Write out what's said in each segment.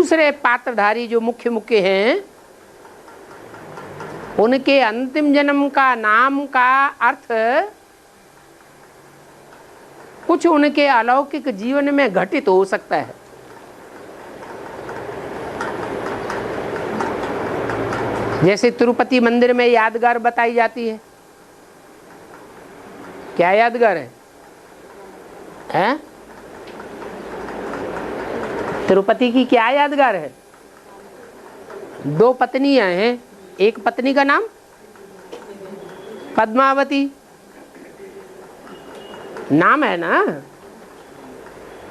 दूसरे पात्रधारी जो मुख्य मुख्य हैं, उनके अंतिम जन्म का नाम का अर्थ कुछ उनके अलौकिक जीवन में घटित हो सकता है। जैसे तिरुपति मंदिर में यादगार बताई जाती है। क्या यादगार है? हैं? तिरुपति की क्या यादगार है? 2 पत्नियां हैं, एक पत्नी का नाम पद्मावती, नाम है ना।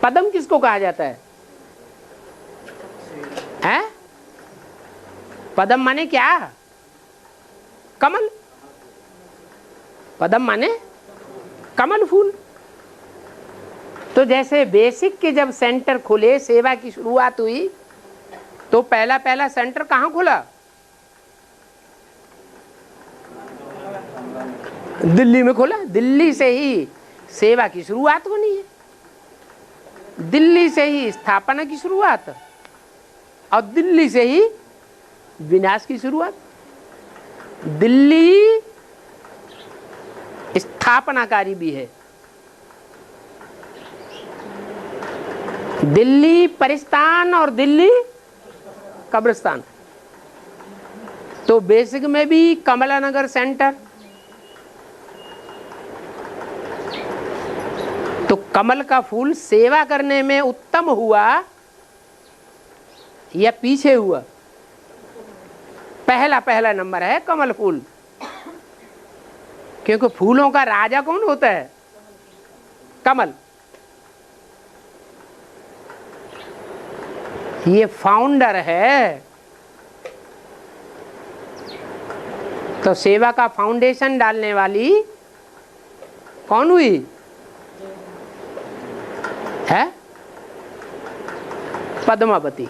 पद्म किसको कहा जाता है? हैं? पद्म माने क्या? कमल। पद्म माने कमल फूल। तो जैसे बेसिक के जब सेंटर खुले, सेवा की शुरुआत हुई, तो पहला सेंटर कहाँ खुला? दिल्ली में खुला। दिल्ली से ही सेवा की शुरुआत होनी है, दिल्ली से ही स्थापना की शुरुआत, और दिल्ली से ही विनाश की शुरुआत। दिल्ली स्थापनाकारी भी है, दिल्ली परिस्तान और दिल्ली कब्रिस्तान। तो बेसिक में भी कमला नगर सेंटर। तो कमल का फूल सेवा करने में उत्तम हुआ या पीछे हुआ? पहला नंबर है कमल फूल, क्योंकि फूलों का राजा कौन होता है? कमल। ये फाउंडर है। तो सेवा का फाउंडेशन डालने वाली कौन हुई है? पद्मावती।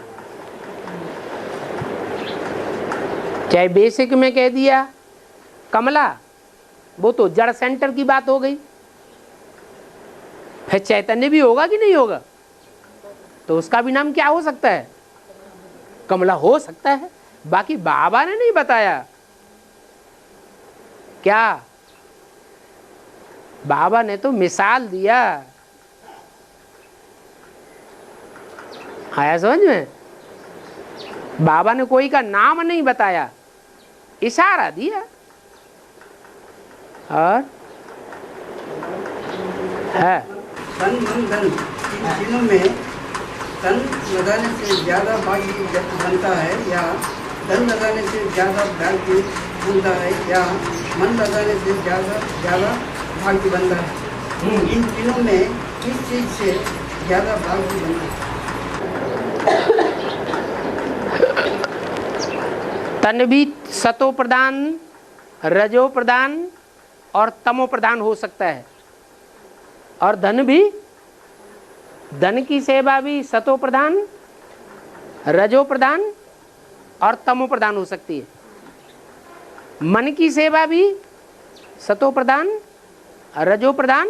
चाहे बेसिक में कह दिया कमला, वो तो जड़ सेंटर की बात हो गई। फिर चैतन्य भी होगा कि नहीं होगा? तो उसका भी नाम क्या हो सकता है? कमला हो सकता है। बाकी बाबा ने नहीं बताया। क्या? बाबा ने तो मिसाल दिया। आया समझ में? बाबा ने कोई का नाम नहीं बताया, इशारा दिया। और है तन मन धन, इन तीनों में तन लगाने से ज्यादा भाग्य बनता है या धन लगाने से ज्यादा भाग्य बनता है या मन लगाने से ज्यादा भाग्य बनता है? इन तीनों में किस चीज से ज्यादा भाग्य बनता है? तन भी सतो प्रधान, रजो प्रधान और तमो प्रधान हो सकता है। और धन भी, धन की सेवा भी सतो प्रधान, रजो प्रधान और तमो प्रधान हो सकती है। मन की सेवा भी सतो प्रधान, रजो प्रधान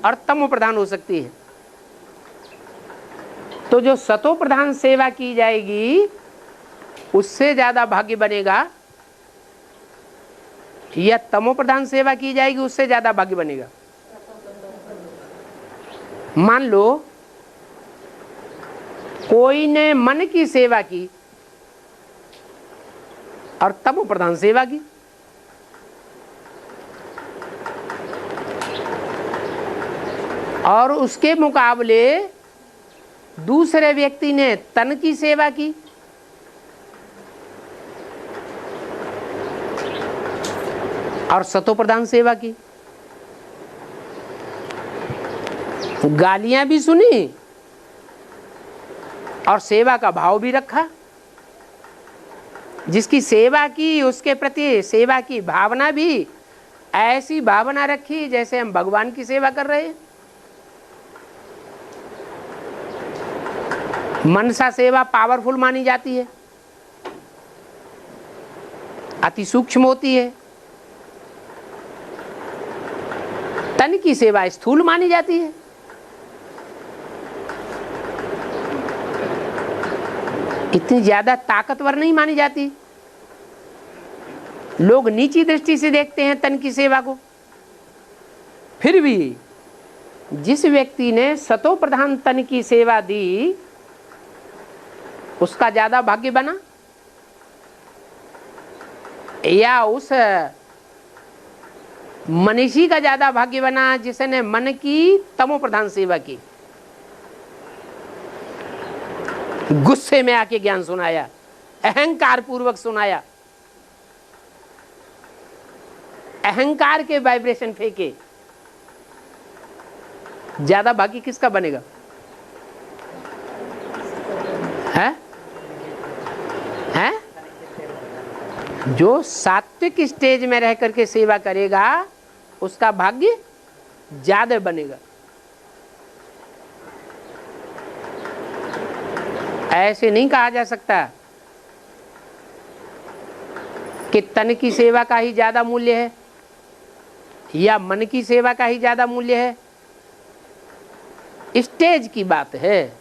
और तमो प्रधान हो सकती है। तो जो सतो प्रधान सेवा की जाएगी उससे ज्यादा भाग्य बनेगा, या तमो प्रधान सेवा की जाएगी उससे ज्यादा भाग्य बनेगा? मान लो कोई ने मन की सेवा की और तमो प्रधान सेवा की, और उसके मुकाबले दूसरे व्यक्ति ने तन की सेवा की, और सतो प्रधान सेवा की, गालियां भी सुनी और सेवा का भाव भी रखा। जिसकी सेवा की उसके प्रति सेवा की भावना भी ऐसी भावना रखी जैसे हम भगवान की सेवा कर रहे हैं। मनसा सेवा पावरफुल मानी जाती है, अति सूक्ष्म होती है। तन की सेवा स्थूल मानी जाती है। इतनी ज्यादा ताकतवर नहीं मानी जाती। लोग नीची दृष्टि से देखते हैं तन की सेवा को। फिर भी जिस व्यक्ति ने सतो प्रधान तन की सेवा दी उसका ज्यादा भाग्य बना, या उस मनीषी का ज्यादा भाग्य बना जिसने मन की तमो प्रधान सेवा की, गुस्से में आके ज्ञान सुनाया, अहंकार पूर्वक सुनाया, अहंकार के वाइब्रेशन फेंके, ज्यादा भाग्य किसका बनेगा? है? है? जो सात्विक स्टेज में रह करके सेवा करेगा उसका भाग्य ज्यादा बनेगा। ऐसे नहीं कहा जा सकता कि तन की सेवा का ही ज्यादा मूल्य है या मन की सेवा का ही ज्यादा मूल्य है। स्टेज की बात है।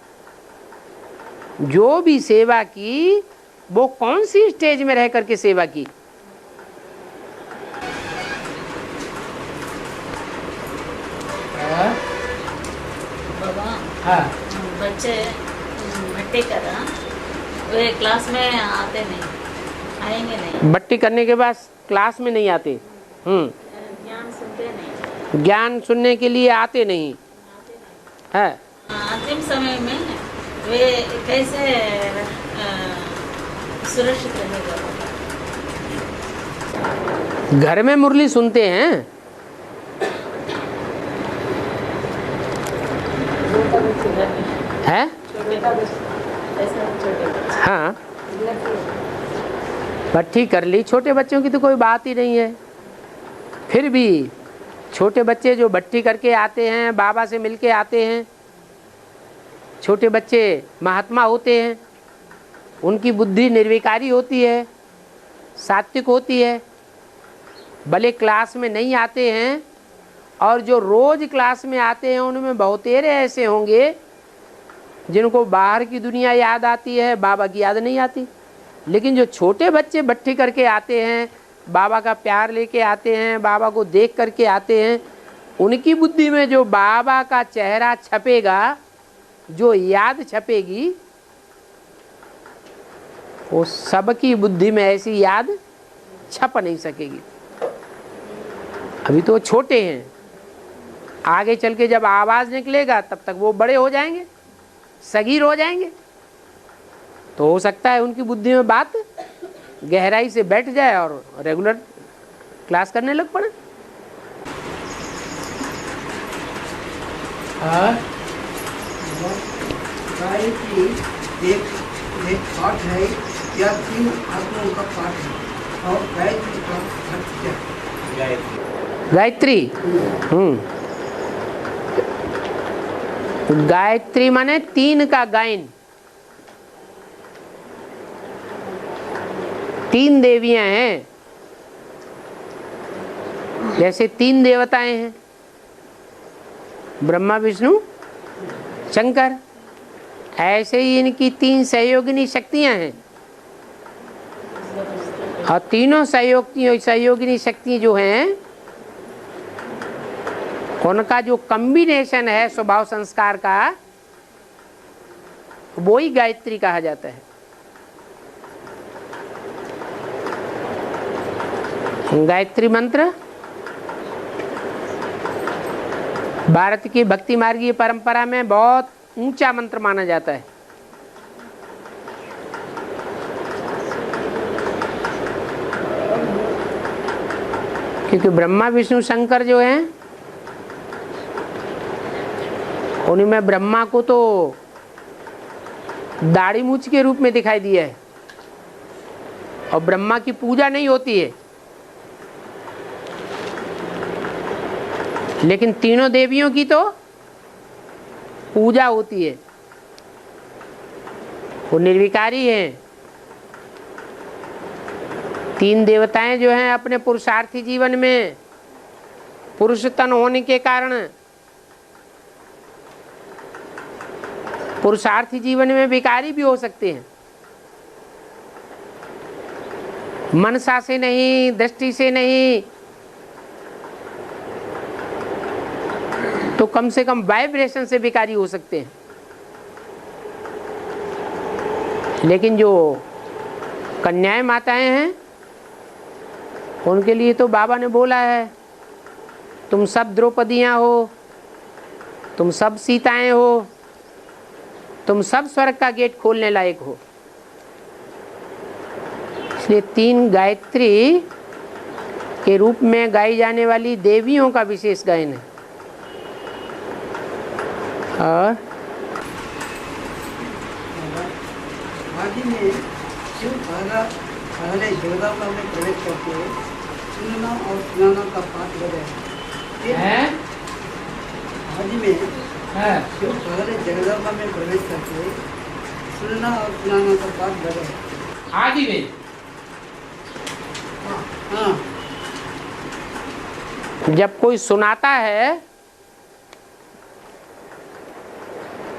जो भी सेवा की वो कौन सी स्टेज में रह करके सेवा की। बाबा, हाँ। बच्चे भट्टी कर वे क्लास में आते नहीं, आएंगे नहीं। भट्टी करने के बाद क्लास में नहीं आते। ज्ञान सुनते नहीं, ज्ञान सुनने के लिए आते नहीं है। अंतिम समय में वे कैसे सुरक्षित रहेगा? घर में मुरली सुनते हैं, है? हाँ, भट्टी कर ली। छोटे बच्चों की तो कोई बात ही नहीं है। फिर भी छोटे बच्चे जो भट्टी करके आते हैं, बाबा से मिलके आते हैं, छोटे बच्चे महात्मा होते हैं, उनकी बुद्धि निर्विकारी होती है, सात्विक होती है। भले क्लास में नहीं आते हैं, और जो रोज क्लास में आते हैं उनमें बहुतेरे ऐसे होंगे जिनको बाहर की दुनिया याद आती है, बाबा की याद नहीं आती। लेकिन जो छोटे बच्चे भट्टी करके आते हैं, बाबा का प्यार लेके आते हैं, बाबा को देख करके आते हैं, उनकी बुद्धि में जो बाबा का चेहरा छपेगा, जो याद छपेगी, वो सबकी बुद्धि में ऐसी याद छप नहीं सकेगी। अभी तो छोटे हैं, आगे चल के जब आवाज निकलेगा तब तक वो बड़े हो जाएंगे, सगीर हो जाएंगे, तो हो सकता है उनकी बुद्धि में बात गहराई से बैठ जाए और रेगुलर क्लास करने लग पड़े। गायत्री एक पाठ है या 3 आत्माओं का पाठ है, और गायत्री का अर्थ क्या है? गायत्री, गायत्री माने 3 का गायन। 3 देवियां हैं, जैसे 3 देवताएं हैं, ब्रह्मा विष्णु शंकर, ऐसे ही इनकी 3 सहयोगिनी शक्तियां हैं। और तीनों सहयोगिनी शक्ति जो हैं, उनका जो कॉम्बिनेशन है स्वभाव संस्कार का, वो ही गायत्री कहा जाता है। गायत्री मंत्र भारत की भक्ति मार्गीय परंपरा में बहुत ऊंचा मंत्र माना जाता है। क्योंकि ब्रह्मा विष्णु शंकर जो हैं, उनमें ब्रह्मा को तो दाढ़ी मूछ के रूप में दिखाई दिया है, और ब्रह्मा की पूजा नहीं होती है। लेकिन तीनों देवियों की तो पूजा होती है, वो निर्विकारी हैं। 3 देवताएं जो हैं अपने पुरुषार्थी जीवन में पुरुष तन होने के कारण पुरुषार्थी जीवन में विकारी भी हो सकते हैं। मनसा से नहीं, दृष्टि से नहीं, तो कम से कम वाइब्रेशन से विकारी हो सकते हैं। लेकिन जो कन्याएं माताएं हैं उनके लिए तो बाबा ने बोला है, तुम सब द्रौपदियां हो, तुम सब सीताएं हो, तुम सब स्वर्ग का गेट खोलने लायक हो। इसलिए 3 गायत्री के रूप में गाई जाने वाली देवियों का विशेष गायन है। और आदि में शिव पहले जगदम्बा में प्रवेश करके सुनना और सुनाना का पाठ बजाया। आदि में शिव पहले जगदम्बा में प्रवेश करके सुनना और सुनाना का पाठ बजाया। आदि में हाँ, जब कोई सुनाता है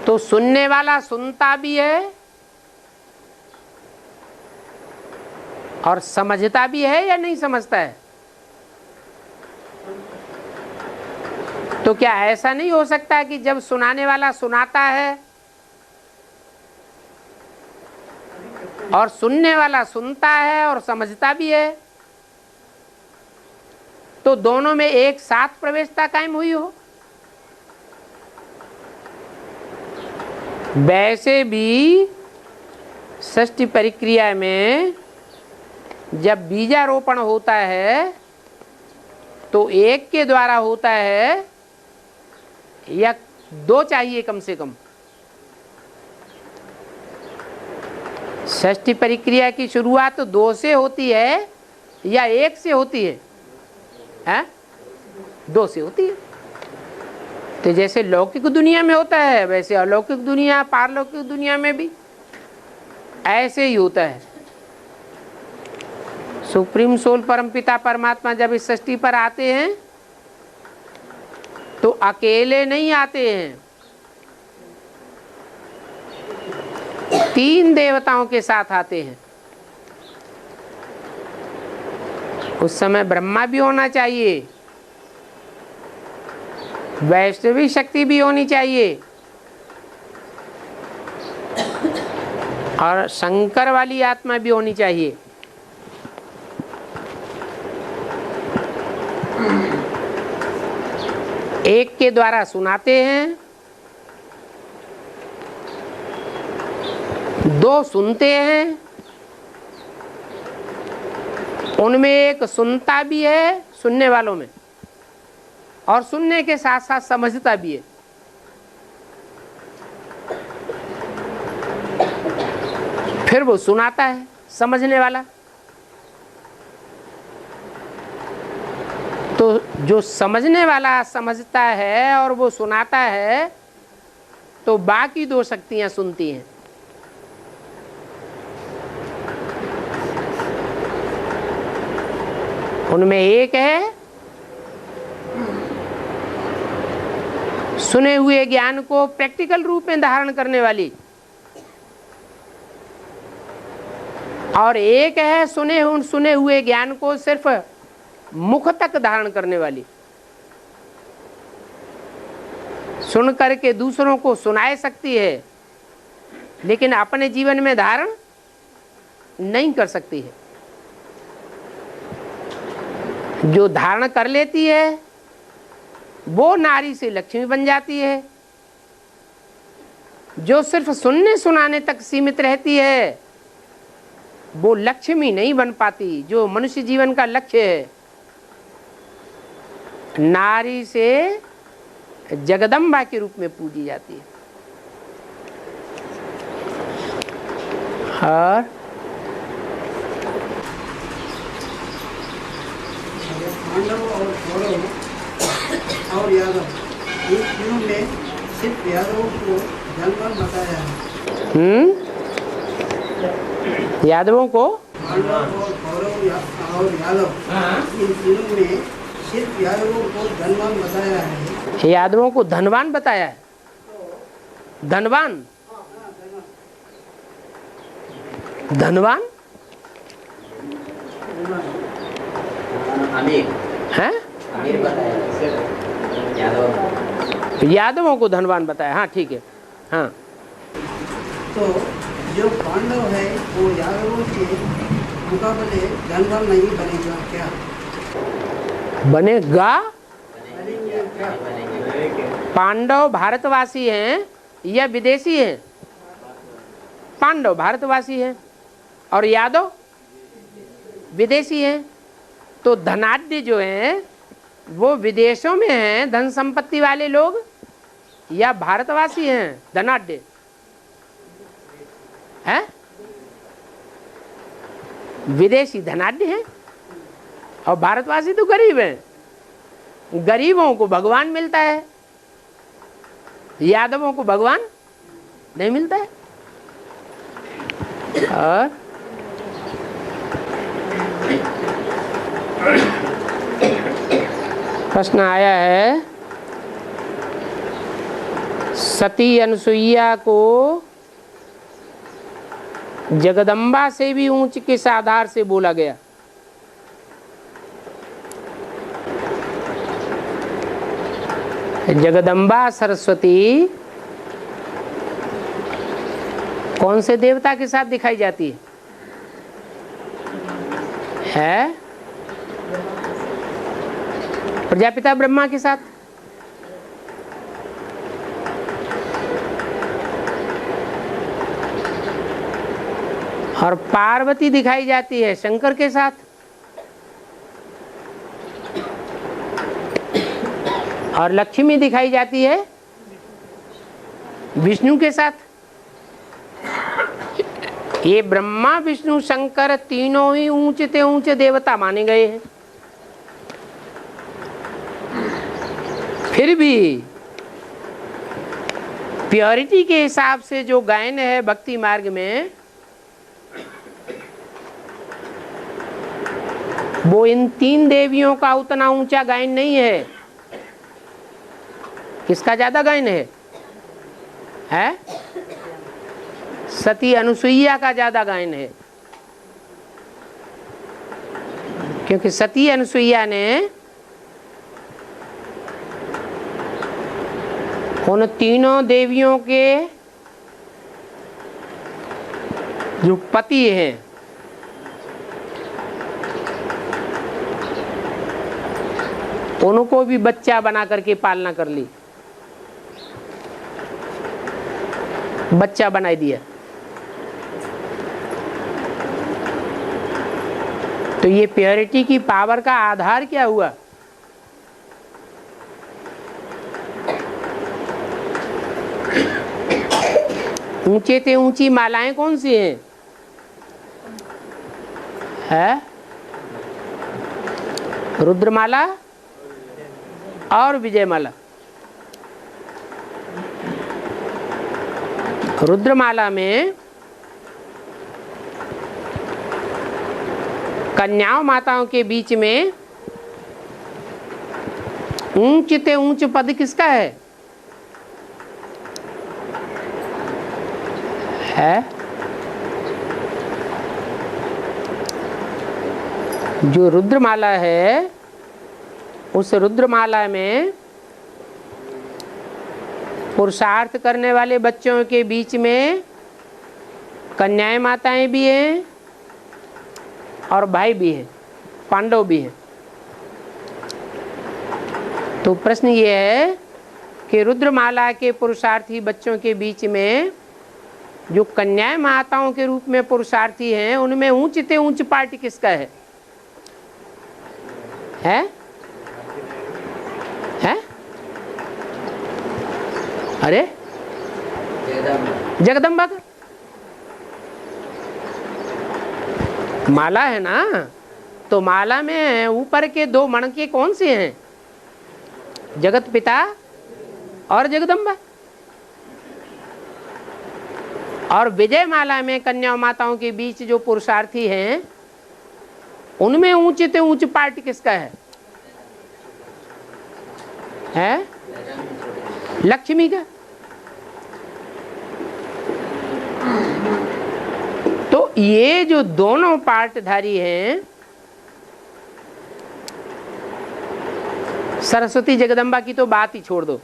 तो सुनने वाला सुनता भी है और समझता भी है या नहीं समझता है। तो क्या ऐसा नहीं हो सकता कि जब सुनाने वाला सुनाता है और सुनने वाला सुनता है और समझता भी है, तो दोनों में एक साथ प्रवेशता कायम हुई हो? वैसे भी षष्ठी परिक्रिया में जब बीजारोपण होता है तो एक के द्वारा होता है या 2 चाहिए कम से कम। षष्ठी परिक्रिया की शुरुआत तो 2 से होती है या 1 से होती है? 2 से होती है। तो जैसे लौकिक दुनिया में होता है वैसे अलौकिक दुनिया, पारलौकिक दुनिया में भी ऐसे ही होता है। सुप्रीम सोल परमपिता परमात्मा जब इस सृष्टि पर आते हैं तो अकेले नहीं आते हैं, 3 देवताओं के साथ आते हैं। उस समय ब्रह्मा भी होना चाहिए, वैष्णवी शक्ति भी होनी चाहिए और शंकर वाली आत्मा भी होनी चाहिए। एक के द्वारा सुनाते हैं, 2 सुनते हैं, उनमें एक सुनता भी है सुनने वालों में और सुनने के साथ साथ समझता भी है। फिर वो सुनाता है समझने वाला। तो जो समझने वाला समझता है और वो सुनाता है तो बाकी 2 शक्तियां सुनती हैं। उनमें एक है सुने हुए ज्ञान को प्रैक्टिकल रूप में धारण करने वाली और एक है सुने हुए ज्ञान को सिर्फ मुख तक धारण करने वाली। सुन करके दूसरों को सुनाए सकती है लेकिन अपने जीवन में धारण नहीं कर सकती है। जो धारण कर लेती है वो नारी से लक्ष्मी बन जाती है। जो सिर्फ सुनने सुनाने तक सीमित रहती है वो लक्ष्मी नहीं बन पाती। जो मनुष्य जीवन का लक्ष्य है, नारी से जगदम्बा के रूप में पूजी जाती है। और पांडव और कौरव और यादव, इन तीनों में सिर्फ यादवों को धनवान बताया है। यादवों को, पांडव और कौरव और यादव, इन तीनों में सिर्फ यादवों को धनवान बताया है। यादवों को धनवान बताया है। धनवान, धनवान हैं? यादवों को धनवान बताया। हाँ ठीक है। हाँ तो जो पांडव है वो यादवों के मुकाबले धनवान नहीं बनेगा क्या? बनेगा। बनेंगे क्या? पांडव भारतवासी हैं या विदेशी हैं? पांडव भारतवासी हैं और यादव विदेशी हैं। तो धनाढ्य जो हैं वो विदेशों में हैं, धन संपत्ति वाले लोग, या भारतवासी हैं धनाढ्य हैं? विदेशी धनाढ्य हैं और भारतवासी तो गरीब हैं। गरीबों को भगवान मिलता है, यादवों को भगवान नहीं मिलता है। और प्रश्न आया है, सती अनुसुईया को जगदम्बा से भी ऊंच किस आधार से बोला गया? जगदम्बा सरस्वती कौन से देवता के साथ दिखाई जाती है? प्रजापिता ब्रह्मा के साथ। और पार्वती दिखाई जाती है शंकर के साथ। और लक्ष्मी दिखाई जाती है विष्णु के साथ। ये ब्रह्मा विष्णु शंकर तीनों ही ऊंचे से ऊंचे देवता माने गए हैं। फिर भी प्योरिटी के हिसाब से जो गायन है भक्ति मार्ग में, वो इन तीन देवियों का उतना ऊंचा गायन नहीं है। किसका ज्यादा गायन है? सती अनुसुईया का ज्यादा गायन है। क्योंकि सती अनुसुईया ने उन तीनों देवियों के जो पति हैं उनको भी बच्चा बना करके पालना कर ली, बच्चा बना दिया। तो ये प्योरिटी की पावर का आधार क्या हुआ? ऊंचे से ऊंची मालाएं कौन सी हैं? है रुद्रमाला और विजयमाला। रुद्रमाला में कन्याओं माताओं के बीच में ऊंच से ऊंच पद किसका है? जो रुद्रमाला है, उस रुद्रमाला में पुरुषार्थ करने वाले बच्चों के बीच में कन्याएं माताएं भी हैं और भाई भी हैं, पांडव भी हैं। तो प्रश्न ये है कि रुद्रमाला के पुरुषार्थी बच्चों के बीच में जो कन्याएं माताओं के रूप में पुरुषार्थी हैं, उनमें ऊंच से ऊंच पार्टी किसका है? है? अरे जगदम्बा का माला है ना, तो माला में ऊपर के दो मणके कौन से हैं? जगत पिता और जगदम्बा। और विजय माला में कन्या माताओं के बीच जो पुरुषार्थी हैं, उनमें ऊंचे से ऊंच पार्ट किसका है? लक्ष्मी का। तो ये जो दोनों पार्टधारी हैं, सरस्वती जगदम्बा की तो बात ही छोड़ दो।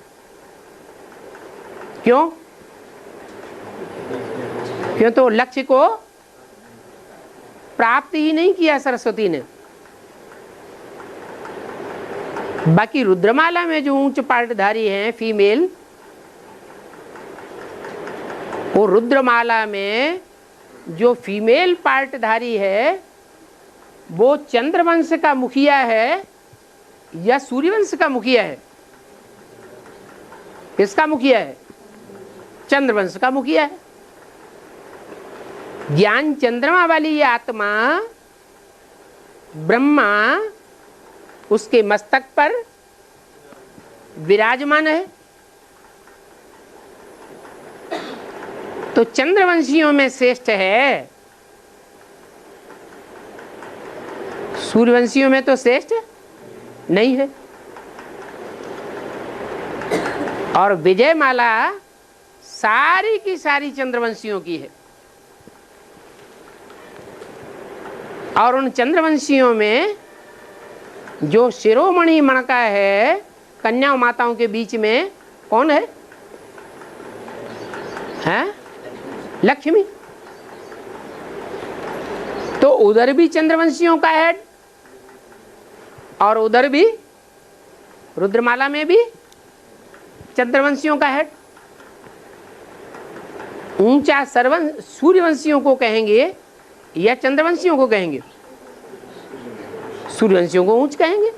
क्यों? क्यों? तो लक्ष्य को प्राप्त ही नहीं किया सरस्वती ने। बाकी रुद्रमाला में जो उच्च पाठधारी हैं फीमेल, वो रुद्रमाला में जो फीमेल पाठधारी है वो चंद्रवंश का मुखिया है या सूर्यवंश का मुखिया है? किसका मुखिया है? चंद्रवंश का मुखिया है। ज्ञान चंद्रमा वाली ये आत्मा ब्रह्मा उसके मस्तक पर विराजमान है। तो चंद्रवंशियों में श्रेष्ठ है, सूर्यवंशियों में तो श्रेष्ठ नहीं है। और विजयमाला सारी की सारी चंद्रवंशियों की है। और उन चंद्रवंशियों में जो शिरोमणि मणका है कन्या माताओं के बीच में, कौन है? हैं? लक्ष्मी। तो उधर भी चंद्रवंशियों का हेड और उधर भी रुद्रमाला में भी चंद्रवंशियों का हेड। ऊंचा सूर्यवंशियों को कहेंगे या चंद्रवंशियों को कहेंगे? सूर्यवंशियों को ऊंच कहेंगे।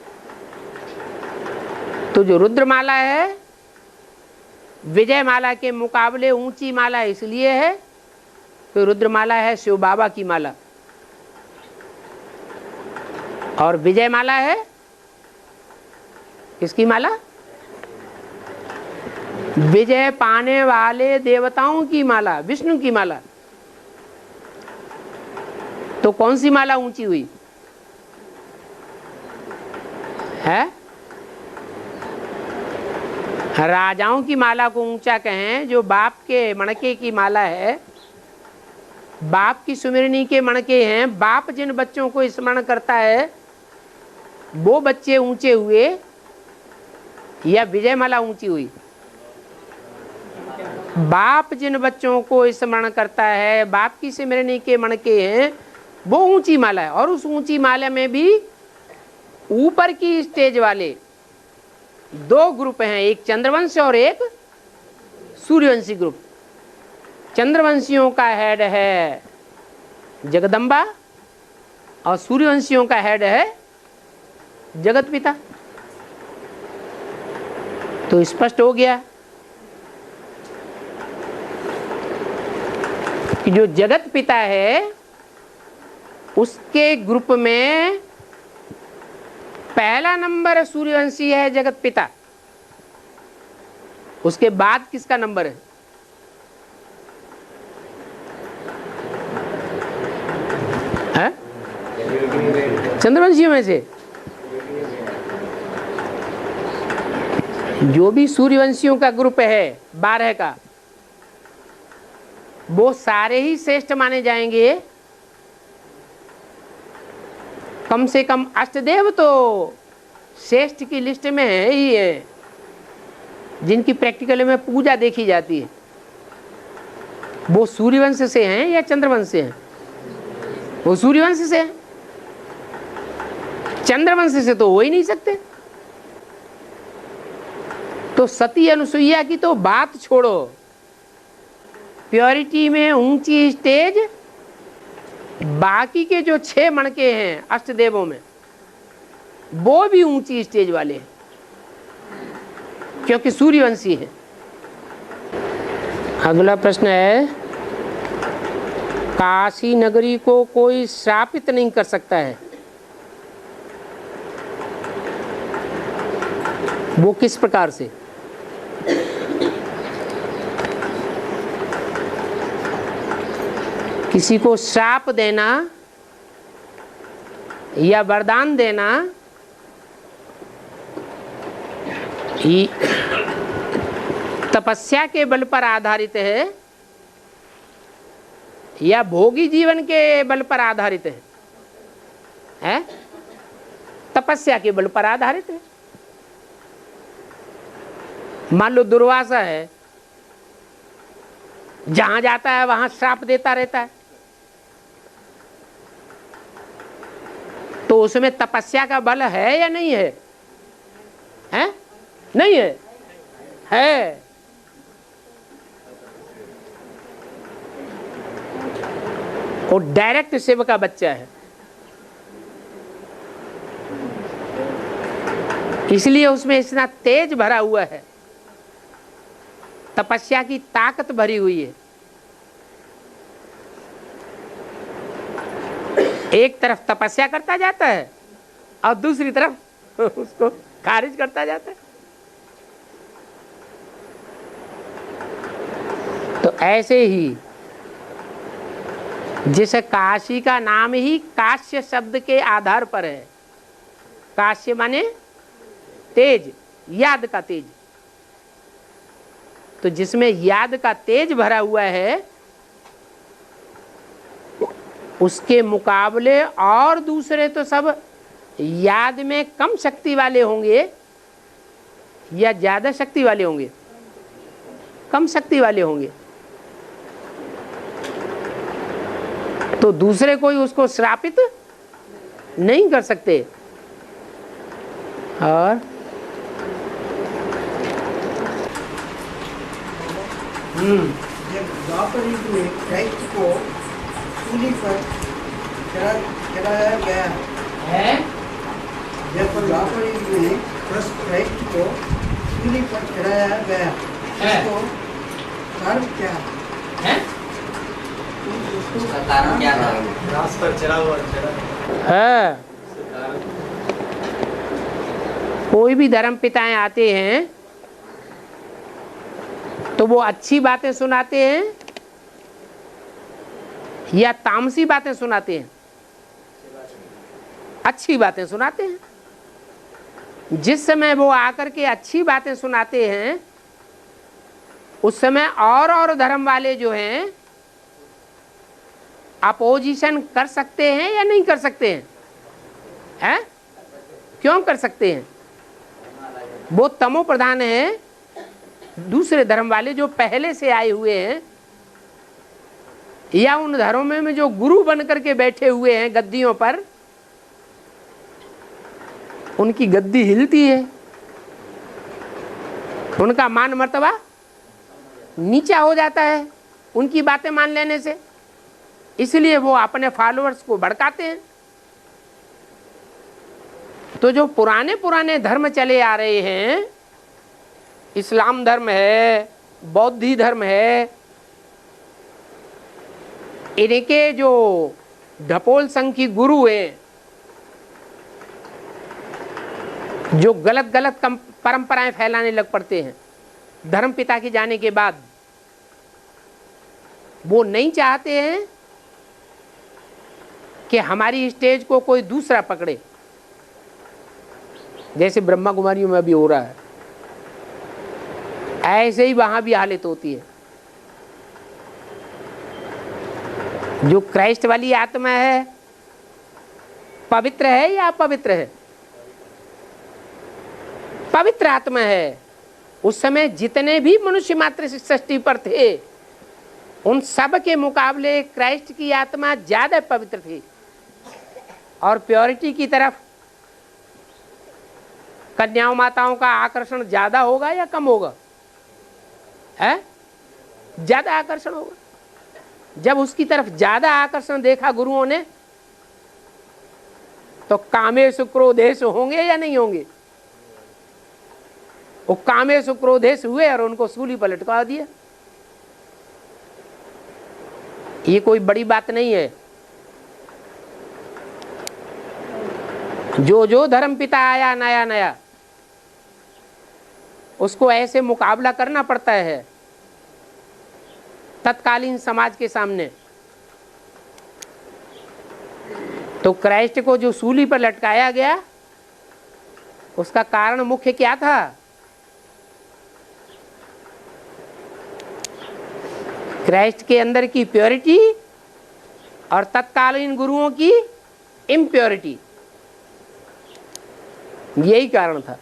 तो जो रुद्रमाला है विजयमाला के मुकाबले ऊंची माला इसलिए है कि रुद्रमाला है शिव बाबा की माला और विजयमाला है किसकी माला? विजय पाने वाले देवताओं की माला, विष्णु की माला। तो कौन सी माला ऊंची हुई है? राजाओं की माला को ऊंचा कहें, जो बाप के मणके की माला है, बाप की सुमिरनी के मणके हैं, बाप जिन बच्चों को स्मरण करता है वो बच्चे ऊंचे हुए या विजयमाला ऊंची हुई? बाप जिन बच्चों को स्मरण करता है, बाप की सिमरनी के मणके हैं, वो ऊंची माला है। और उस ऊंची माला में भी ऊपर की स्टेज वाले दो ग्रुप हैं, एक चंद्रवंश और एक सूर्यवंशी ग्रुप। चंद्रवंशियों का हेड है जगदम्बा और सूर्यवंशियों का हेड है जगत पिता। तो स्पष्ट हो गया कि जो जगत पिता है उसके ग्रुप में पहला नंबर सूर्यवंशी है जगत पिता। उसके बाद किसका नंबर है? चंद्रवंशियों में से जो भी सूर्यवंशियों का ग्रुप है 12 का, वो सारे ही श्रेष्ठ माने जाएंगे। कम से कम अष्टदेव तो श्रेष्ठ की लिस्ट में है ही है, जिनकी प्रैक्टिकल में पूजा देखी जाती है। वो सूर्यवंश से हैं या चंद्रवंश से हैं? वो सूर्यवंश से हैं। चंद्रवंश से तो हो ही नहीं सकते। तो सती अनुसुईया की तो बात छोड़ो, प्योरिटी में ऊंची स्टेज बाकी के जो 6 मणके हैं अष्टदेवों में, वो भी ऊंची स्टेज वाले हैं क्योंकि सूर्यवंशी है। अगला प्रश्न है, काशी नगरी को कोई श्रापित नहीं कर सकता है, वो किस प्रकार से? किसी को श्राप देना या वरदान देना ये तपस्या के बल पर आधारित है या भोगी जीवन के बल पर आधारित है? तपस्या के बल पर आधारित है। मान लो दुर्वासा है, जहां जाता है वहां श्राप देता रहता है, तो उसमें तपस्या का बल है या नहीं है? हैं? नहीं है? है। वो डायरेक्ट शिव का बच्चा है, इसलिए उसमें इतना तेज भरा हुआ है, तपस्या की ताकत भरी हुई है। एक तरफ तपस्या करता जाता है और दूसरी तरफ उसको खारिज करता जाता है। तो ऐसे ही जैसे काशी का नाम ही काश्य शब्द के आधार पर है, काश्य माने तेज, याद का तेज, तो जिसमें याद का तेज भरा हुआ है उसके मुकाबले और दूसरे तो सब याद में कम शक्ति वाले होंगे या ज्यादा शक्ति वाले होंगे? कम शक्ति वाले होंगे। तो दूसरे कोई उसको श्रापित नहीं कर सकते। और जब द्वापर युग में क्राइस्ट को सूली पर चढ़ाया गया है, जब द्वापर युग में क्राइस्ट को सूली पर चढ़ाया गया, उसको कारण क्या है? उसका कारण क्या था? घास पर चढ़ा हुआ है। कोई भी धर्म पिताएं आते हैं तो वो अच्छी बातें सुनाते हैं या तामसी बातें सुनाते हैं? अच्छी बातें सुनाते हैं। जिस समय वो आकर के अच्छी बातें सुनाते हैं उस समय और धर्म वाले जो हैं अपोजिशन कर सकते हैं या नहीं कर सकते हैं? हैं? क्यों कर सकते हैं? वो तमो प्रधान है। दूसरे धर्म वाले जो पहले से आए हुए हैं या उन धर्मों में जो गुरु बन करके बैठे हुए हैं गद्दियों पर, उनकी गद्दी हिलती है, उनका मान मर्तबा नीचा हो जाता है उनकी बातें मान लेने से। इसलिए वो अपने फॉलोअर्स को भड़काते हैं। तो जो पुराने पुराने धर्म चले आ रहे हैं, इस्लाम धर्म है, बौद्धी धर्म है, इनके जो ढपोल संघ की गुरु हैं, जो गलत गलत परंपराएं फैलाने लग पड़ते हैं धर्म पिता के जाने के बाद, वो नहीं चाहते हैं कि हमारी स्टेज को कोई दूसरा पकड़े, जैसे ब्रह्मा कुमारियों में भी हो रहा है, ऐसे ही वहां भी हालत होती है। जो क्राइस्ट वाली आत्मा है पवित्र है या अपवित्र है? पवित्र आत्मा है। उस समय जितने भी मनुष्य मात्र इस सृष्टि पर थे उन सब के मुकाबले क्राइस्ट की आत्मा ज्यादा पवित्र थी और प्योरिटी की तरफ कन्याओं माताओं का आकर्षण ज्यादा होगा या कम होगा? है? ज्यादा आकर्षण होगा। जब उसकी तरफ ज्यादा आकर्षण देखा गुरुओं ने तो कामेश क्रोधेश होंगे या नहीं होंगे? वो कामेश क्रोधेश हुए और उनको सूली पर लटका दिया। ये कोई बड़ी बात नहीं है। जो धर्म पिता आया नया नया उसको ऐसे मुकाबला करना पड़ता है तत्कालीन समाज के सामने। तो क्राइस्ट को जो सूली पर लटकाया गया उसका कारण मुख्य क्या था? क्राइस्ट के अंदर की प्योरिटी और तत्कालीन गुरुओं की इम्प्योरिटी, यही कारण था।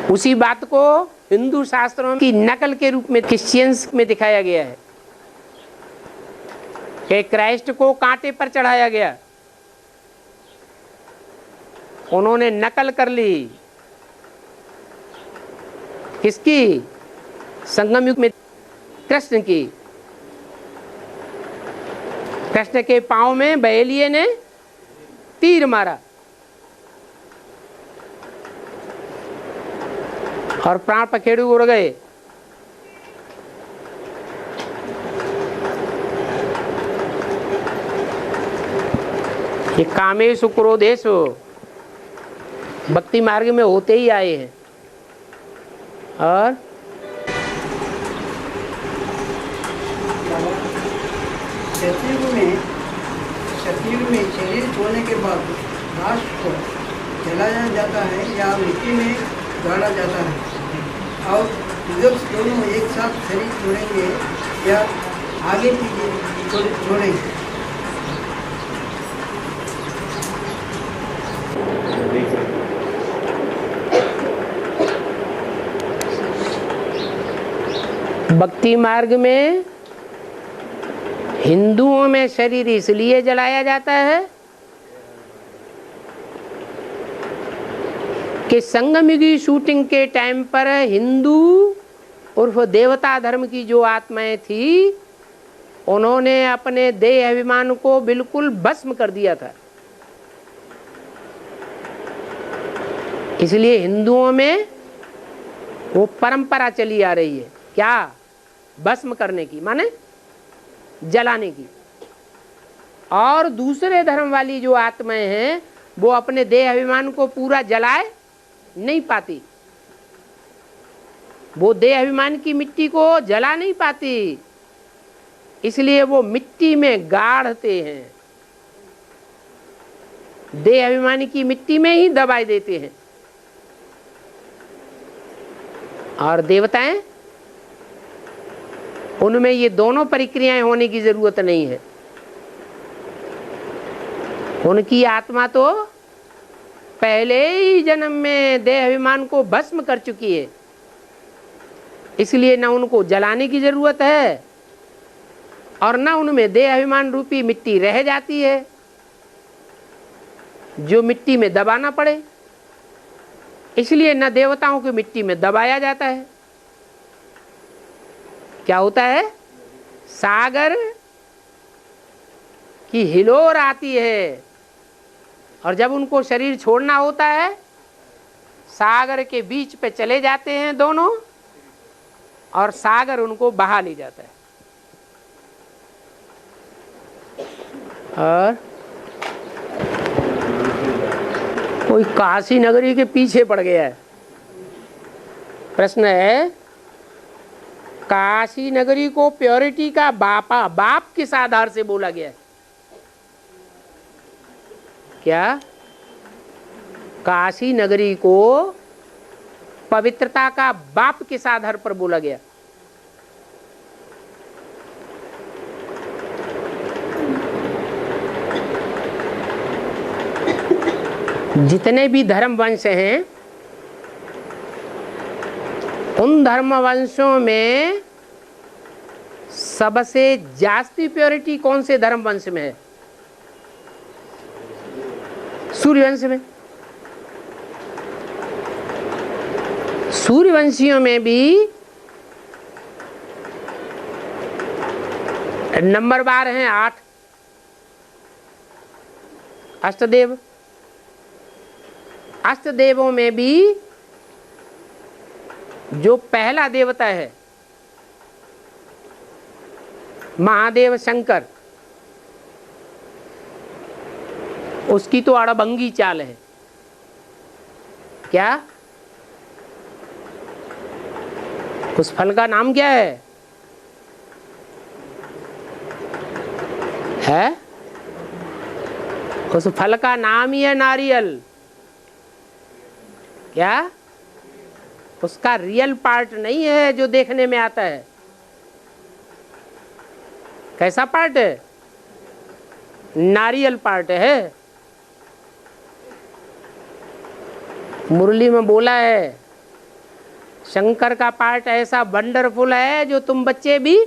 उसी बात को हिंदू शास्त्रों की नकल के रूप में क्रिश्चियंस में दिखाया गया है कि क्राइस्ट को कांटे पर चढ़ाया गया। उन्होंने नकल कर ली किसकी? संगम युग में कृष्ण की। कृष्ण के पांव में बहेलिये ने तीर मारा और प्राण पखेरु उड़ गए। ये कामेशु क्रोधेशु भक्ति मार्ग में होते ही आए हैं। और सतयुग में शरीर छोड़ने के बाद लाश को जलाया जाता है या मिट्टी में गाड़ा जाता है। और युग दोनों एक साथ शरीर छोड़ेंगे या आगे पीछे छोड़ेंगे। भक्ति मार्ग में हिंदुओं में शरीर इसलिए जलाया जाता है कि संगमयुगी शूटिंग के टाइम पर हिंदू उर्फ देवता धर्म की जो आत्माएं थी उन्होंने अपने देह अभिमान को बिल्कुल भस्म कर दिया था। इसलिए हिंदुओं में वो परंपरा चली आ रही है, क्या? भस्म करने की, माने जलाने की। और दूसरे धर्म वाली जो आत्माएं हैं वो अपने देह अभिमान को पूरा जलाए नहीं पाती, वो देह अभिमान की मिट्टी को जला नहीं पाती, इसलिए वो मिट्टी में गाड़ते हैं, देह अभिमान की मिट्टी में ही दबाई देते हैं। और देवताएं, उनमें ये दोनों प्रक्रियाएं होने की जरूरत नहीं है। उनकी आत्मा तो पहले ही जन्म में देह अभिमान को भस्म कर चुकी है, इसलिए न उनको जलाने की जरूरत है और न उनमें देह अभिमान रूपी मिट्टी रह जाती है जो मिट्टी में दबाना पड़े। इसलिए न देवताओं की मिट्टी में दबाया जाता है। क्या होता है? सागर की हिलोर आती है और जब उनको शरीर छोड़ना होता है सागर के बीच पे चले जाते हैं दोनों और सागर उनको बहा ले जाता है। और कोई काशी नगरी के पीछे पड़ गया है। प्रश्न है, काशी नगरी को प्योरिटी का बाप किस आधार से बोला गया है? क्या काशी नगरी को पवित्रता का बाप किस आधार पर बोला गया? जितने भी धर्म वंश हैं उन धर्म वंशों में सबसे जास्ती प्योरिटी कौन से धर्म वंश में है? सूर्यवंश में। सूर्यवंशियों में भी नंबर बार हैं 8 अष्टदेव। अष्टदेवों में भी जो पहला देवता है महादेव शंकर, उसकी तो अड़भंगी चाल है। क्या? उस फल का नाम क्या है? उस फल का नाम ही है नारियल। क्या? उसका रियल पार्ट नहीं है जो देखने में आता है। कैसा पार्ट है? नारियल पार्ट है। मुरली में बोला है शंकर का पाठ ऐसा वंडरफुल है जो तुम बच्चे भी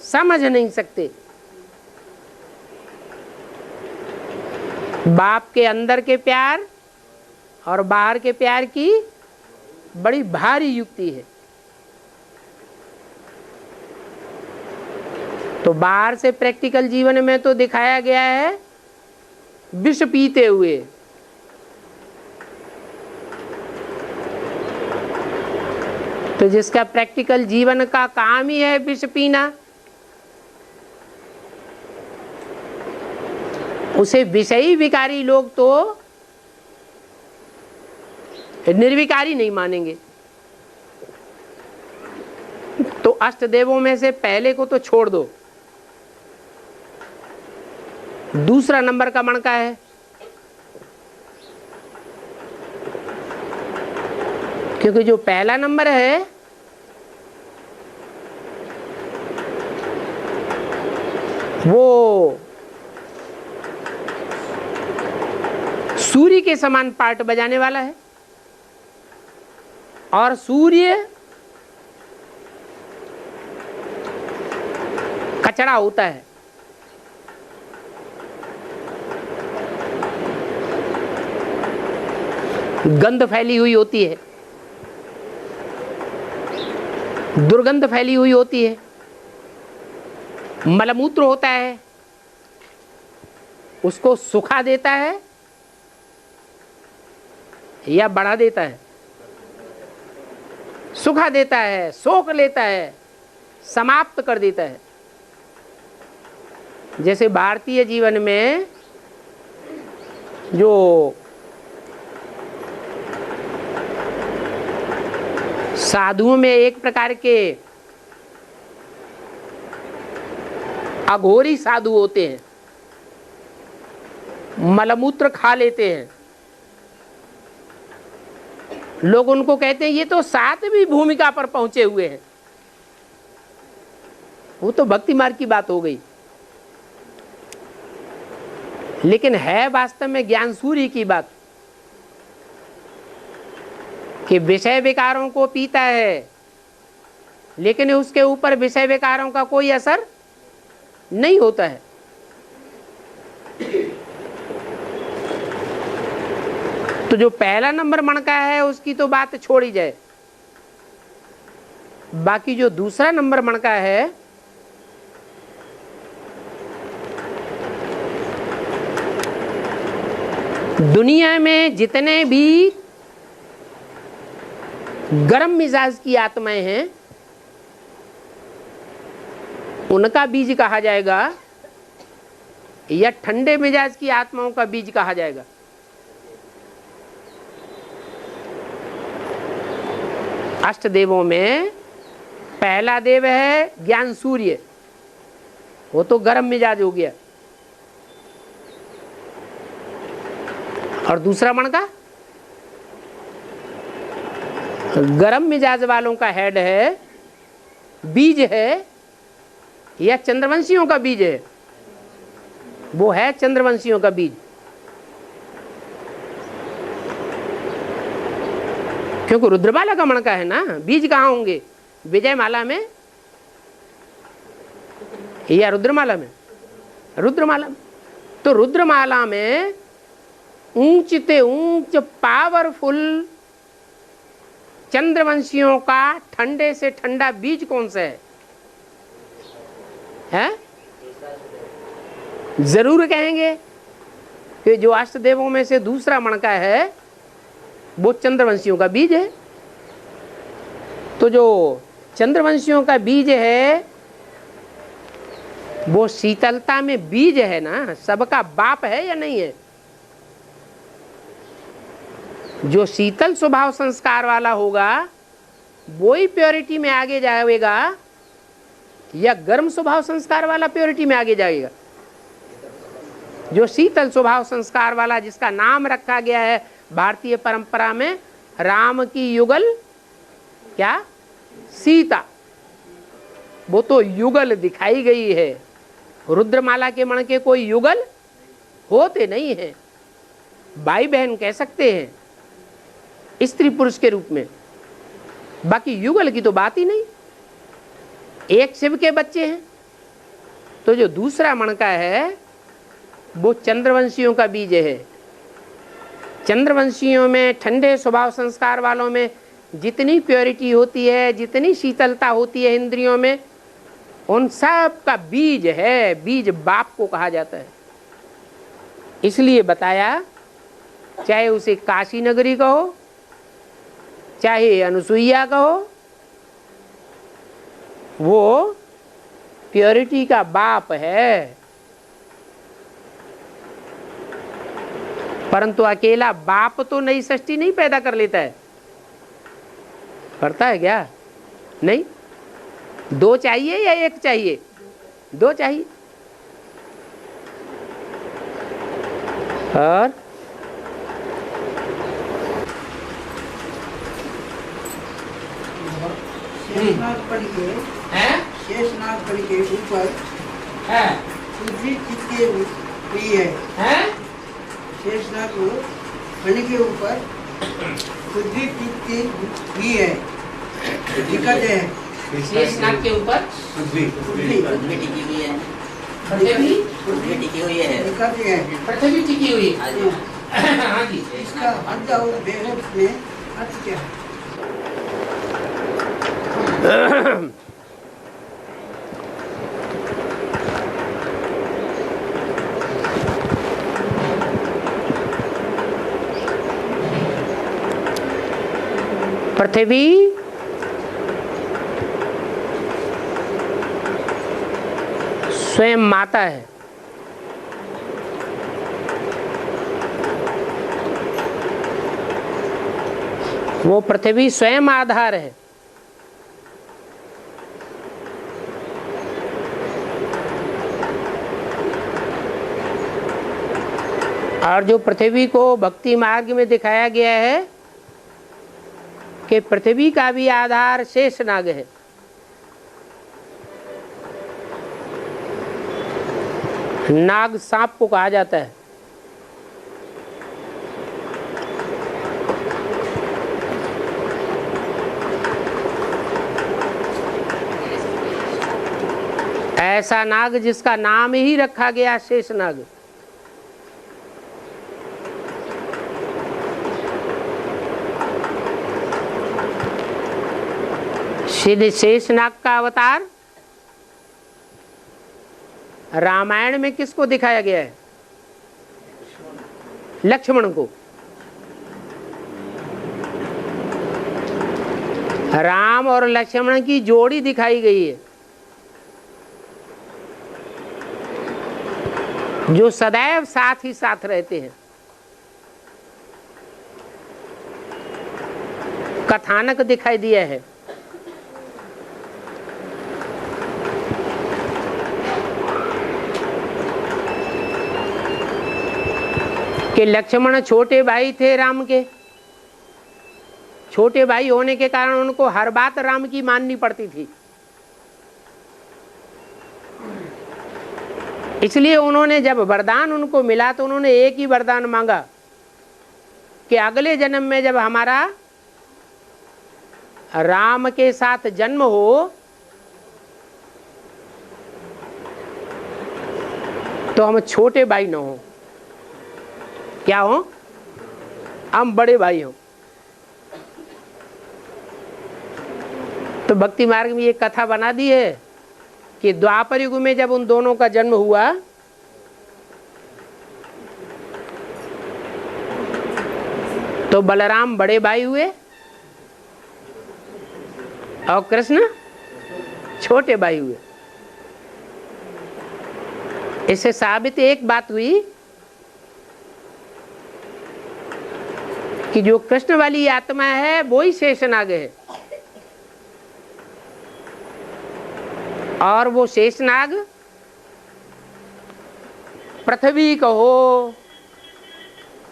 समझ नहीं सकते। बाप के अंदर के प्यार और बाहर के प्यार की बड़ी भारी युक्ति है। तो बाहर से प्रैक्टिकल जीवन में तो दिखाया गया है विष पीते हुए, तो जिसका प्रैक्टिकल जीवन का काम ही है विष पीना, उसे विषयी विकारी लोग तो निर्विकारी नहीं मानेंगे। तो अष्टदेवों में से पहले को तो छोड़ दो, दूसरा नंबर का मणका है। क्योंकि जो पहला नंबर है वो सूर्य के समान पार्ट बजाने वाला है, और सूर्य कचरा होता है। गंध फैली हुई होती है, दुर्गंध फैली हुई होती है, मलमूत्र होता है, उसको सुखा देता है या बढ़ा देता है? सुखा देता है, सोख लेता है, समाप्त कर देता है। जैसे भारतीय जीवन में जो साधुओं में एक प्रकार के अघोरी साधु होते हैं, मलमूत्र खा लेते हैं। लोग उनको कहते हैं ये तो सातवीं भूमिका पर पहुंचे हुए हैं। वो तो भक्ति मार्ग की बात हो गई, लेकिन है वास्तव में ज्ञान सूर्य की बात कि विषय विकारों को पीता है, लेकिन उसके ऊपर विषय विकारों का कोई असर नहीं होता है। तो जो पहला नंबर मणका है उसकी तो बात छोड़ी जाए, बाकी जो दूसरा नंबर मणका है दुनिया में जितने भी गर्म मिजाज की आत्माएं हैं उनका बीज कहा जाएगा या ठंडे मिजाज की आत्माओं का बीज कहा जाएगा? अष्टदेवों में पहला देव है ज्ञान सूर्य, वो तो गर्म मिजाज हो गया। और दूसरा मणका गर्म मिजाज वालों का हेड है, बीज है या चंद्रवंशियों का बीज है? वो है चंद्रवंशियों का बीज, क्योंकि रुद्रमाला का मणका है ना। बीज कहाँ होंगे? विजयमाला में या रुद्रमाला में? रुद्रमाला में। तो रुद्रमाला में ऊंच ते ऊंच पावरफुल चंद्रवंशियों का ठंडे से ठंडा बीज कौन सा है? जरूर कहेंगे कि जो अष्टदेवों में से दूसरा मणका है वो चंद्रवंशियों का बीज है। तो जो चंद्रवंशियों का बीज है वो शीतलता में बीज है ना, सबका बाप है या नहीं है? जो शीतल स्वभाव संस्कार वाला होगा वो ही प्योरिटी में आगे जाएगा या गर्म स्वभाव संस्कार वाला प्योरिटी में आगे जाएगा? जो शीतल स्वभाव संस्कार वाला, जिसका नाम रखा गया है भारतीय परंपरा में राम की युगल क्या सीता, वो तो युगल दिखाई गई है। रुद्रमाला के मणके कोई युगल होते नहीं है, भाई बहन कह सकते हैं स्त्री पुरुष के रूप में। बाकी युगल की तो बात ही नहीं, एक शिव के बच्चे हैं। तो जो दूसरा मणका है वो चंद्रवंशियों का बीज है। चंद्रवंशियों में, ठंडे स्वभाव संस्कार वालों में जितनी प्योरिटी होती है, जितनी शीतलता होती है इंद्रियों में, उन सब का बीज है। बीज बाप को कहा जाता है। इसलिए बताया, चाहे उसे काशी नगरी कहो, चाहे अनुसुईया कहो, वो प्योरिटी का बाप है। परंतु अकेला बाप तो नई सृष्टि नहीं पैदा कर लेता है, करता है क्या? नहीं। दो चाहिए या एक चाहिए? दो चाहिए। और शेषनाग पढ़ के, शेषनाग पढ़ के ऊपर पृथ्वी किसके हुई है? शेषनाग पढ़ के ऊपर पृथ्वी किसकी हुई है? दिक्कत है। शेषनाग के ऊपर पृथ्वी टिकी हुई है, पृथ्वी टिकी हुई है। दिक्कत है। पृथ्वी टिकी हुई है। हाँ जी। इसका अर्थ और बेहद में अर्थ क्या है? पृथ्वी स्वयं माता है। वो पृथ्वी स्वयं आधार है। और जो पृथ्वी को भक्ति मार्ग में दिखाया गया है कि पृथ्वी का भी आधार शेषनाग है। नाग सांप को कहा जाता है। ऐसा नाग जिसका नाम ही रखा गया शेषनाग। श्री शेषनाग का अवतार रामायण में किसको दिखाया गया है? लक्ष्मण को। राम और लक्ष्मण की जोड़ी दिखाई गई है, जो सदैव साथ ही साथ रहते हैं। कथानक दिखाई दिया है। कि लक्ष्मण छोटे भाई थे राम के। छोटे भाई होने के कारण उनको हर बात राम की माननी पड़ती थी। इसलिए उन्होंने जब वरदान उनको मिला तो उन्होंने एक ही वरदान मांगा कि अगले जन्म में जब हमारा राम के साथ जन्म हो तो हम छोटे भाई न हो, क्या हो? हम बड़े भाई हो। तो भक्ति मार्ग में ये कथा बना दी है कि द्वापर युग में जब उन दोनों का जन्म हुआ तो बलराम बड़े भाई हुए और कृष्ण छोटे भाई हुए। इससे साबित एक बात हुई कि जो कृष्ण वाली आत्मा है वो ही शेषनाग है। और वो शेषनाग पृथ्वी कहो,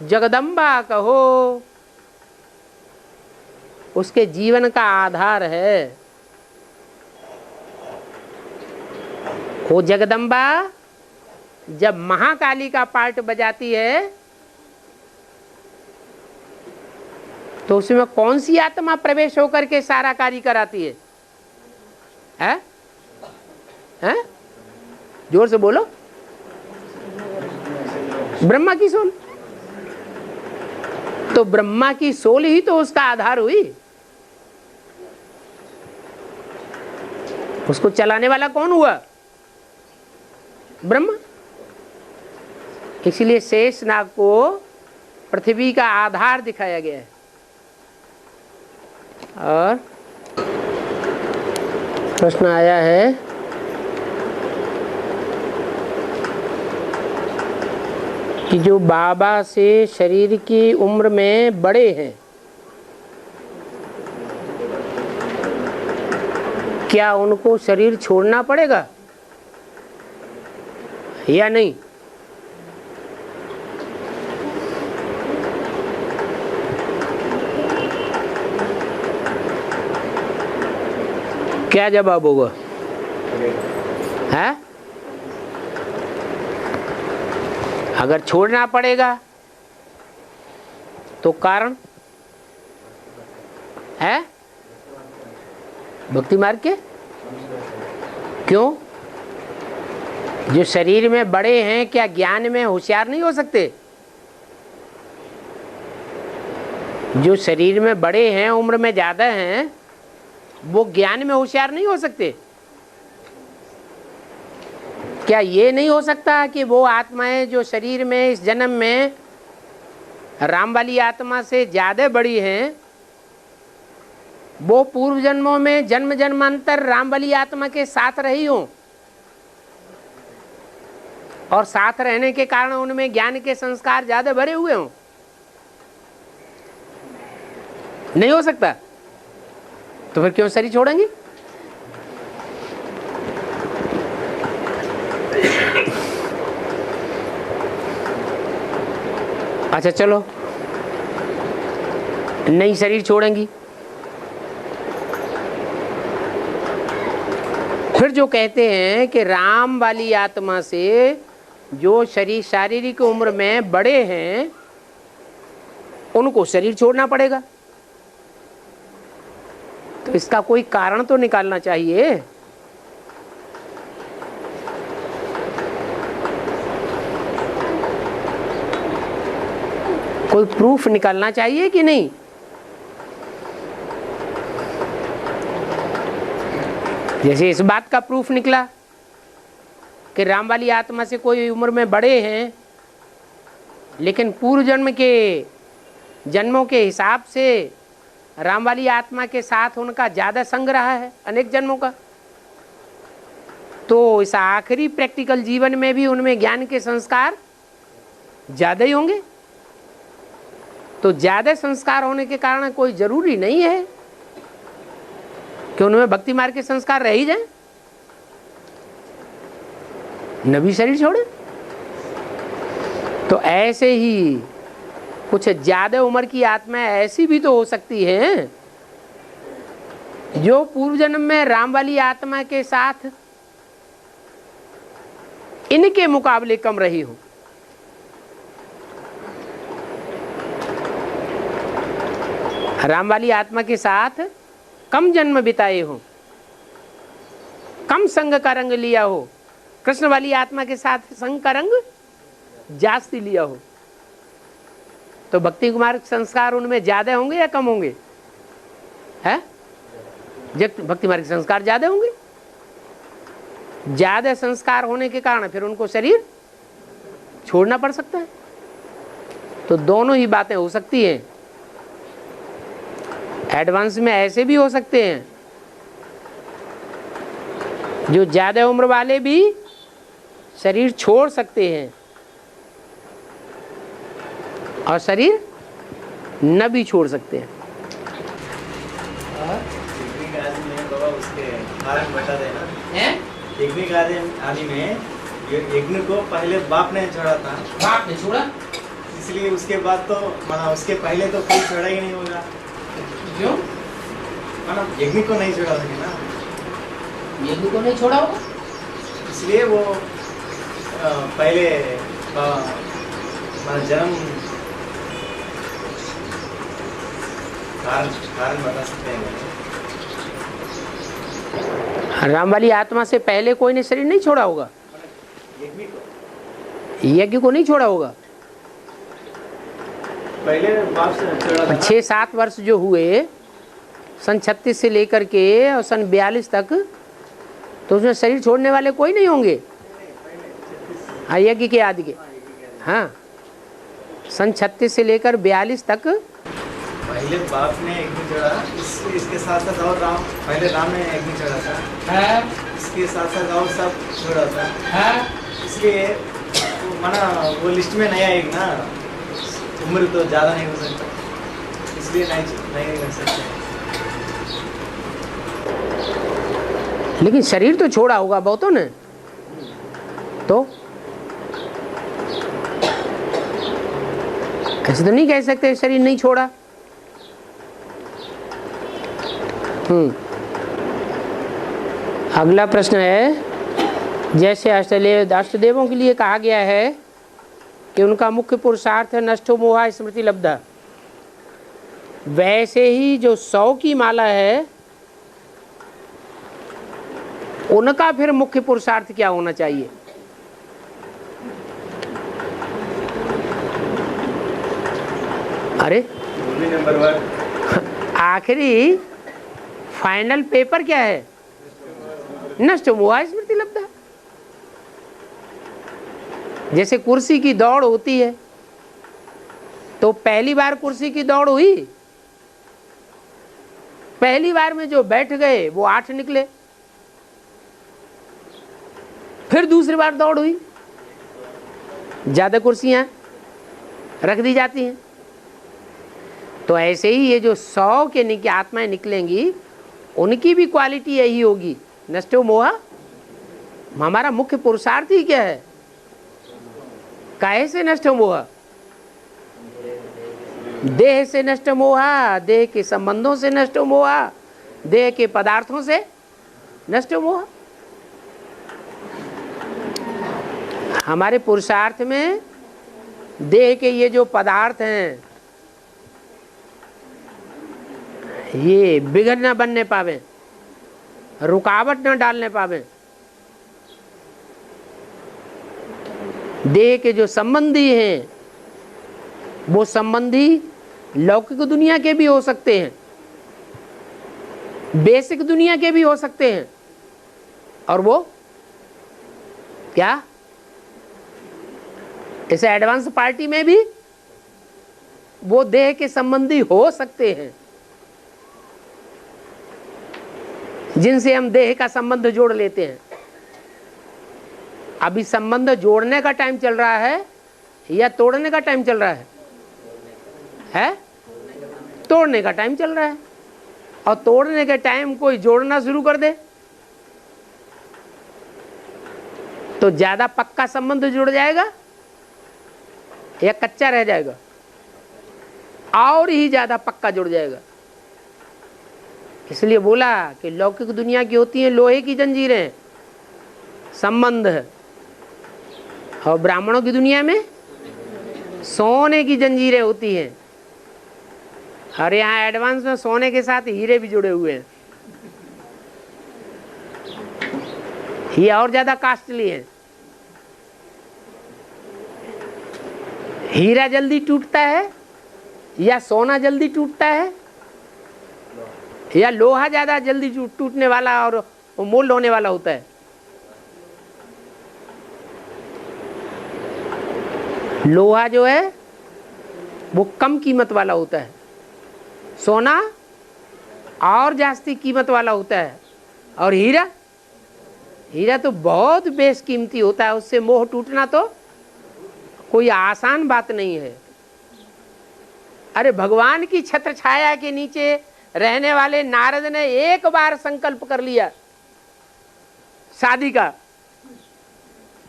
जगदम्बा कहो, उसके जीवन का आधार है। वो जगदम्बा जब महाकाली का पार्ट बजाती है तो उसमें कौन सी आत्मा प्रवेश होकर के सारा कार्य कराती है? हैं? जोर से बोलो। ब्रह्मा की सोल। तो ब्रह्मा की सोल ही तो उसका आधार हुई। उसको चलाने वाला कौन हुआ? ब्रह्मा। इसलिए शेषनाग को पृथ्वी का आधार दिखाया गया है। और प्रश्न आया है कि जो बाबा से शरीर की उम्र में बड़े हैं, क्या उनको शरीर छोड़ना पड़ेगा या नहीं? क्या जवाब होगा? है? अगर छोड़ना पड़ेगा तो कारण है भक्ति मार्ग के। क्यों? जो शरीर में बड़े हैं क्या ज्ञान में होशियार नहीं हो सकते? जो शरीर में बड़े हैं, उम्र में ज्यादा हैं, वो ज्ञान में होशियार नहीं हो सकते? क्या ये नहीं हो सकता कि वो आत्माएं जो शरीर में इस जन्म में राम वाली आत्मा से ज्यादा बड़ी हैं, वो पूर्व जन्मों में जन्म जन्मांतर राम वाली आत्मा के साथ रही हों और साथ रहने के कारण उनमें ज्ञान के संस्कार ज्यादा भरे हुए हों? नहीं हो सकता। तो फिर क्यों शरीर छोड़ेंगे? अच्छा चलो, नई शरीर छोड़ेंगी। फिर जो कहते हैं कि राम वाली आत्मा से जो शरीर शारीरिक उम्र में बड़े हैं उनको शरीर छोड़ना पड़ेगा, तो इसका कोई कारण तो निकालना चाहिए। कोई प्रूफ निकालना चाहिए कि नहीं? जैसे इस बात का प्रूफ निकला कि राम वाली आत्मा से कोई उम्र में बड़े हैं, लेकिन पूर्व जन्म के जन्मों के हिसाब से राम वाली आत्मा के साथ उनका ज्यादा संग रहा है अनेक जन्मों का, तो इस आखिरी प्रैक्टिकल जीवन में भी उनमें ज्ञान के संस्कार ज्यादा ही होंगे। तो ज्यादा संस्कार होने के कारण कोई जरूरी नहीं है कि उनमें भक्ति मार्ग के संस्कार रह ही जाए, नबी शरीर छोड़े। तो ऐसे ही कुछ ज्यादा उम्र की आत्माएं ऐसी भी तो हो सकती हैं जो पूर्व जन्म में राम वाली आत्मा के साथ इनके मुकाबले कम रही हो। राम वाली आत्मा के साथ कम जन्म बिताए हो, कम संग का रंग लिया हो, कृष्ण वाली आत्मा के साथ संग का रंग जास्ती लिया हो, तो भक्ति कुमार संस्कार उनमें ज्यादा होंगे या कम होंगे? है? भक्ति मार्ग संस्कार ज्यादा होंगे। ज्यादा संस्कार होने के कारण फिर उनको शरीर छोड़ना पड़ सकता है। तो दोनों ही बातें हो सकती हैं। एडवांस में ऐसे भी हो सकते हैं जो ज्यादा उम्र वाले भी शरीर छोड़ सकते हैं और शरीर न भी छोड़ सकते हैं। आदि में यज्ञ को पहले बाप ने छोड़ा था। बाप ने छोड़ा, इसलिए उसके बाद तो माना उसके पहले तो कोई छोड़ा ही नहीं होगा। क्यों? माना यज्ञ को नहीं छोड़ा सके ना, यज्ञ को नहीं छोड़ा होगा, इसलिए वो पहले माना जन्म कारण कारण बता सकते हैं? राम वाली आत्मा से पहले कोई ने शरीर नहीं छोड़ा होगा, यज्ञ को नहीं छोड़ा होगा। पहले बाप से छोड़ा था। 6-7 वर्ष जो हुए सन 36 से लेकर के और सन 42 तक, तो उसमें शरीर छोड़ने वाले कोई नहीं होंगे। हाँ, यज्ञ के आदि के, हाँ, सन 36 से लेकर 42 तक। पहले बाप ने अग्नि चढ़ा, इसके साथ साथ और राम, पहले राम ने अग्नि चढ़ा था, इसके साथ साथ और सब छोड़ा था। इसलिए माना वो लिस्ट में नहीं आएगी ना, उम्र तो ज़्यादा नहीं हो सकता, इसलिए नहीं कर सकते। लेकिन शरीर तो छोड़ा होगा बहुतों ने, तो ऐसे तो नहीं कह सकते शरीर नहीं छोड़ा। अगला प्रश्न है, जैसे अष्टदेवों के लिए कहा गया है कि उनका मुख्य पुरुषार्थ है नष्टो मोहा स्मृति लब्धा, वैसे ही जो 100 की माला है उनका फिर मुख्य पुरुषार्थ क्या होना चाहिए? अरे नंबर 1 आखिरी फाइनल पेपर क्या है? नष्ट मोहा स्मृति लब्धा। जैसे कुर्सी की दौड़ होती है, तो पहली बार कुर्सी की दौड़ हुई, पहली बार में जो बैठ गए वो 8 निकले, फिर दूसरी बार दौड़ हुई, ज्यादा कुर्सियां रख दी जाती हैं। तो ऐसे ही ये जो 100 के आत्माएं निकलेंगी, उनकी भी क्वालिटी यही होगी, नष्टो मोहा। हमारा मुख्य पुरुषार्थ ही क्या है? काहे से नष्ट मोहा? देह से नष्ट मोहा, देह के संबंधों से नष्ट मोहा, देह के पदार्थों से नष्ट मोहा। हमारे पुरुषार्थ में देह के ये जो पदार्थ हैं ये बिगड़ न बनने पावे, रुकावट न डालने पावे। देह के जो संबंधी हैं वो संबंधी लौकिक दुनिया के भी हो सकते हैं, बेसिक दुनिया के भी हो सकते हैं, और वो क्या इसे एडवांस पार्टी में भी वो देह के संबंधी हो सकते हैं, जिनसे हम देह का संबंध जोड़ लेते हैं। अभी संबंध जोड़ने का टाइम चल रहा है या तोड़ने का टाइम चल रहा है? तोड़ने का टाइम चल रहा है। और तोड़ने के टाइम कोई जोड़ना शुरू कर दे तो ज्यादा पक्का संबंध जुड़ जाएगा या कच्चा रह जाएगा? और ही ज्यादा पक्का जुड़ जाएगा। इसलिए बोला कि लौकिक दुनिया की होती हैं लोहे की जंजीरें, संबंध, और ब्राह्मणों की दुनिया में सोने की जंजीरें होती हैं। और यहाँ एडवांस में सोने के साथ हीरे भी जुड़े हुए हैं, ये और ज्यादा कास्टली है। हीरा जल्दी टूटता है या सोना जल्दी टूटता है, या लोहा ज्यादा जल्दी टूटने वाला और मोल्ड होने वाला होता है? लोहा जो है वो कम कीमत वाला होता है, सोना और जास्ती कीमत वाला होता है, और हीरा तो बहुत बेशकीमती होता है। उससे मोह टूटना तो कोई आसान बात नहीं है। अरे भगवान की छत्र छाया के नीचे रहने वाले नारद ने एक बार संकल्प कर लिया शादी का,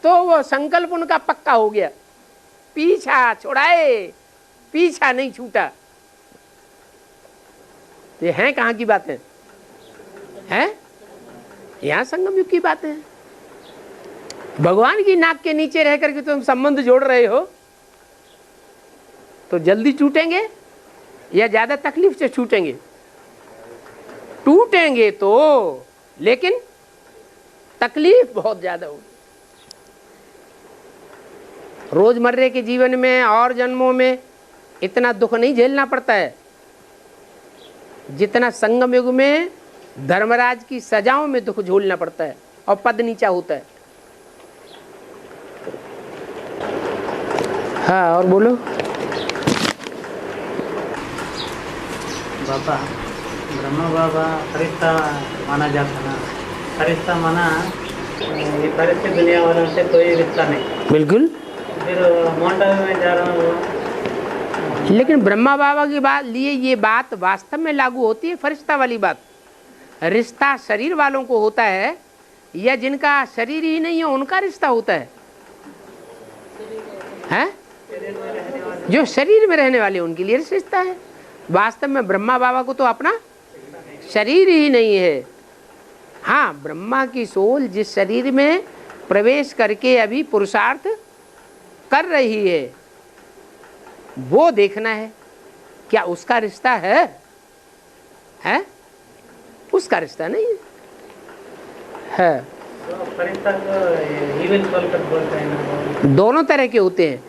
तो वो संकल्प उनका पक्का हो गया, पीछा छुड़ाए, पीछा नहीं छूटा। ये हैं कहाँ की बातें हैं? यहाँ संगम युग की बातें हैं। भगवान की नाक के नीचे रह करके तुम संबंध जोड़ रहे हो तो जल्दी टूटेंगे या ज़्यादा तकलीफ से छूटेंगे? टूटेंगे तो, लेकिन तकलीफ बहुत ज़्यादा होगी। रोजमर्रे के जीवन में और जन्मों में इतना दुख नहीं झेलना पड़ता है जितना संगम युग में धर्मराज की सजाओं में दुख झेलना पड़ता है और पद नीचा होता है। हाँ, और बोलो। बाबा, ब्रह्मा बाबा फरिश्ता माना जाता ना, फरिश्ता माना ये फरिश्ते दुनिया वालों से कोई रिश्ता नहीं। बिल्कुल। फिर मोंडा में जा रहा हूँ, लेकिन ब्रह्मा बाबा की बात लिए ये बात वास्तव में लागू होती है, फरिश्ता वाली बात। रिश्ता शरीर वालों को होता है या जिनका शरीर ही नहीं है उनका रिश्ता होता है? हैं? जो शरीर में रहने वाले उनके लिए रिश्ता है। वास्तव में ब्रह्मा बाबा को तो अपना शरीर ही नहीं है। हाँ, ब्रह्मा की सोल जिस शरीर में प्रवेश करके अभी पुरुषार्थ कर रही है वो देखना है, क्या उसका रिश्ता है? उसका रिश्ता नहीं है। तो फरिश्ता को इविल सोल कर बोलते हैं ना। दोनों तरह के होते हैं।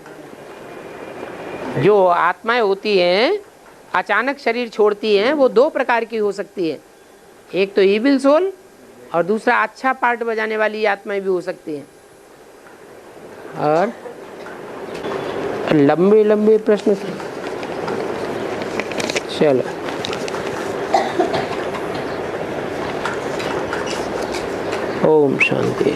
जो आत्माएं होती हैं अचानक शरीर छोड़ती हैं, वो दो प्रकार की हो सकती है। एक तो इविल सोल और दूसरा अच्छा पार्ट बजाने वाली आत्माएं भी हो सकती हैं। और लंबे लंबे प्रश्न थे। चलो, ओम शांति।